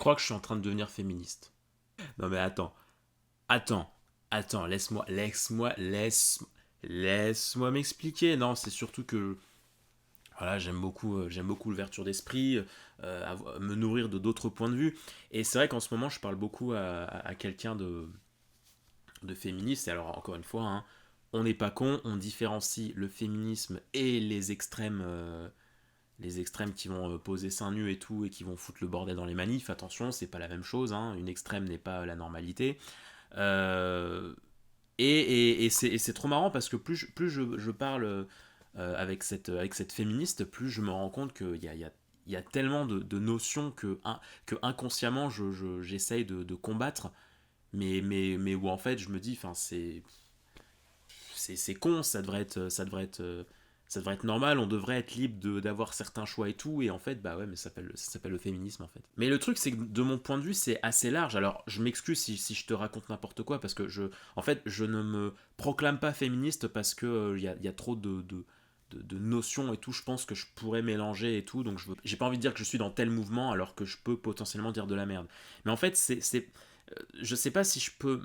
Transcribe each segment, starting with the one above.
crois que je suis en train de devenir féministe. Non mais attends, laisse-moi m'expliquer. Non, c'est surtout que voilà, j'aime beaucoup l'ouverture d'esprit, me nourrir de d'autres points de vue. Et c'est vrai qu'en ce moment, je parle beaucoup à quelqu'un de féministe. Et alors, encore une fois, hein, on n'est pas con, on différencie le féminisme et les extrêmes qui vont poser seins nus et tout, et qui vont foutre le bordel dans les manifs. Attention, c'est pas la même chose, hein. Une extrême n'est pas la normalité. Euh, et c'est trop marrant parce que plus je parle avec cette féministe, plus je me rends compte qu'il y a tellement de notions que inconsciemment j'essaye de combattre, mais où en fait je me dis, enfin, c'est con, ça devrait être normal, on devrait être libre d'avoir certains choix et tout, et en fait, bah ouais, mais ça s'appelle le féminisme en fait. Mais le truc, c'est que de mon point de vue, c'est assez large. Alors, je m'excuse si je te raconte n'importe quoi, parce que en fait, je ne me proclame pas féministe parce que y a trop de notions et tout, je pense que je pourrais mélanger et tout, donc j'ai pas envie de dire que je suis dans tel mouvement alors que je peux potentiellement dire de la merde. Mais en fait, je sais pas si je peux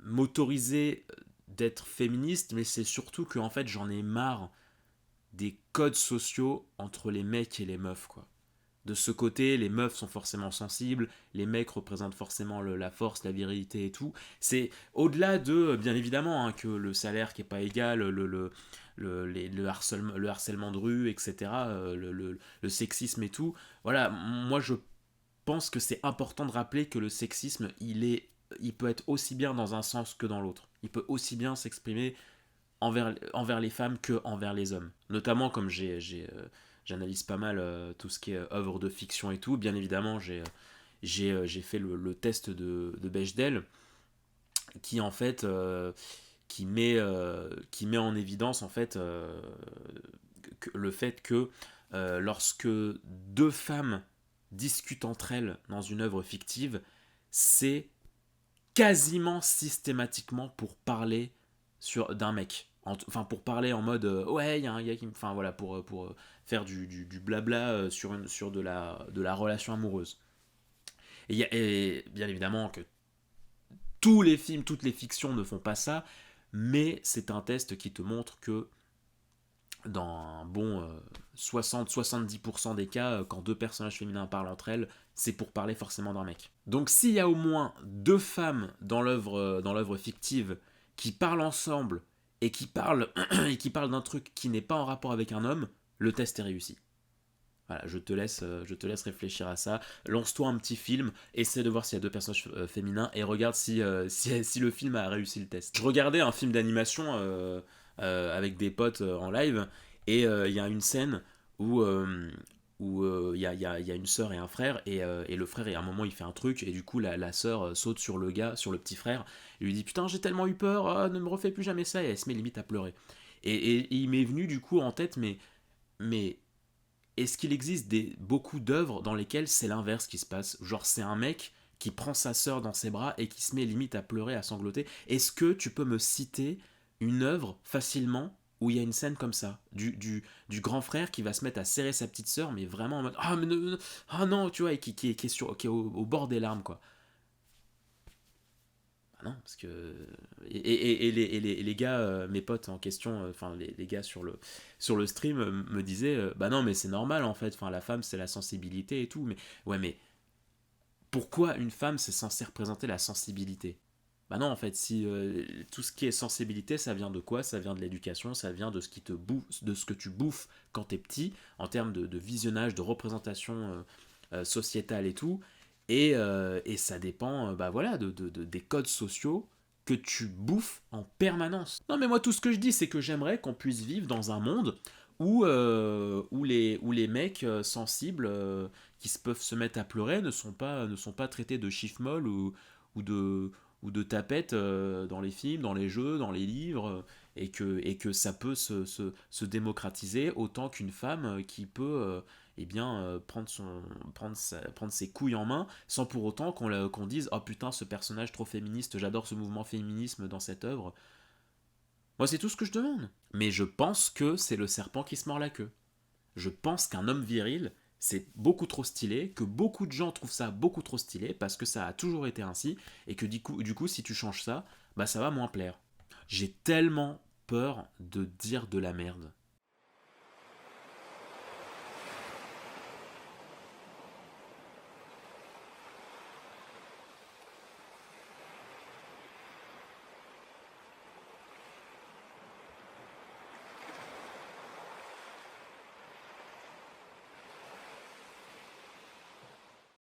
m'autoriser d'être féministe, mais c'est surtout que en fait j'en ai marre des codes sociaux entre les mecs et les meufs, quoi. De ce côté, les meufs sont forcément sensibles, les mecs représentent forcément la force, la virilité et tout. C'est au-delà de, bien évidemment, hein, que le salaire qui est pas égal, le harcèlement de rue, etc., le sexisme et tout. Voilà, moi je pense que c'est important de rappeler que le sexisme, il peut être aussi bien dans un sens que dans l'autre. Il peut aussi bien s'exprimer envers les femmes que envers les hommes. Notamment comme j'analyse pas mal tout ce qui est œuvre de fiction et tout. Bien évidemment, j'ai fait le test de Bechdel qui en fait qui met en évidence en fait le fait que lorsque deux femmes discutent entre elles dans une œuvre fictive, c'est quasiment systématiquement pour parler d'un mec. Enfin, pour parler en mode ouais, il y a un gars qui me. Enfin, voilà, pour faire du blabla sur de la relation amoureuse. Et bien évidemment que tous les films, toutes les fictions ne font pas ça, mais c'est un test qui te montre que dans un bon 60-70% des cas, quand deux personnages féminins parlent entre elles, c'est pour parler forcément d'un mec. Donc s'il y a au moins deux femmes dans l'œuvre fictive qui parlent ensemble et et qui parlent d'un truc qui n'est pas en rapport avec un homme, le test est réussi. Voilà, je te laisse réfléchir à ça. Lance-toi un petit film, essaie de voir s'il y a deux personnages féminins et regarde si le film a réussi le test. Je regardais un film d'animation avec des potes en live et il y a une scène où il y a une sœur et un frère et le frère, à un moment, il fait un truc et du coup, la sœur saute sur le gars, sur le petit frère et lui dit putain, j'ai tellement eu peur, oh, ne me refais plus jamais ça et elle se met limite à pleurer. Et il m'est venu du coup en tête, mais est-ce qu'il existe beaucoup d'œuvres dans lesquelles c'est l'inverse qui se passe? Genre, c'est un mec qui prend sa sœur dans ses bras et qui se met limite à pleurer, à sangloter. Est-ce que tu peux me citer une œuvre facilement où il y a une scène comme ça, du grand frère qui va se mettre à serrer sa petite sœur, mais vraiment en mode ah, ah non, tu vois, et qui est au bord des larmes, quoi. Ah non, parce que. Et les gars, mes potes en question, enfin les gars sur le stream me disaient bah non, mais c'est normal en fait, enfin la femme c'est la sensibilité et tout, mais ouais, mais pourquoi une femme c'est censé représenter la sensibilité? Bah non, en fait, si tout ce qui est sensibilité, ça vient de quoi? Ça vient de l'éducation, ça vient de ce qui te bouffe, de ce que tu bouffes quand t'es petit, en termes de visionnage, de représentation sociétale et tout. Et ça dépend bah voilà, des codes sociaux que tu bouffes en permanence. Non mais moi tout ce que je dis c'est que j'aimerais qu'on puisse vivre dans un monde où les mecs sensibles qui peuvent se mettre à pleurer ne sont pas traités de chiffre-molle ou ou de tapettes dans les films, dans les jeux, dans les livres, et que ça peut se démocratiser autant qu'une femme qui peut eh bien, prendre ses couilles en main sans pour autant qu'on dise oh putain ce personnage trop féministe, j'adore ce mouvement féminisme dans cette œuvre. Moi c'est tout ce que je demande. Mais je pense que c'est le serpent qui se mord la queue. Je pense qu'un homme viril, c'est beaucoup trop stylé, que beaucoup de gens trouvent ça beaucoup trop stylé parce que ça a toujours été ainsi et que du coup si tu changes ça, bah ça va moins plaire. J'ai tellement peur de dire de la merde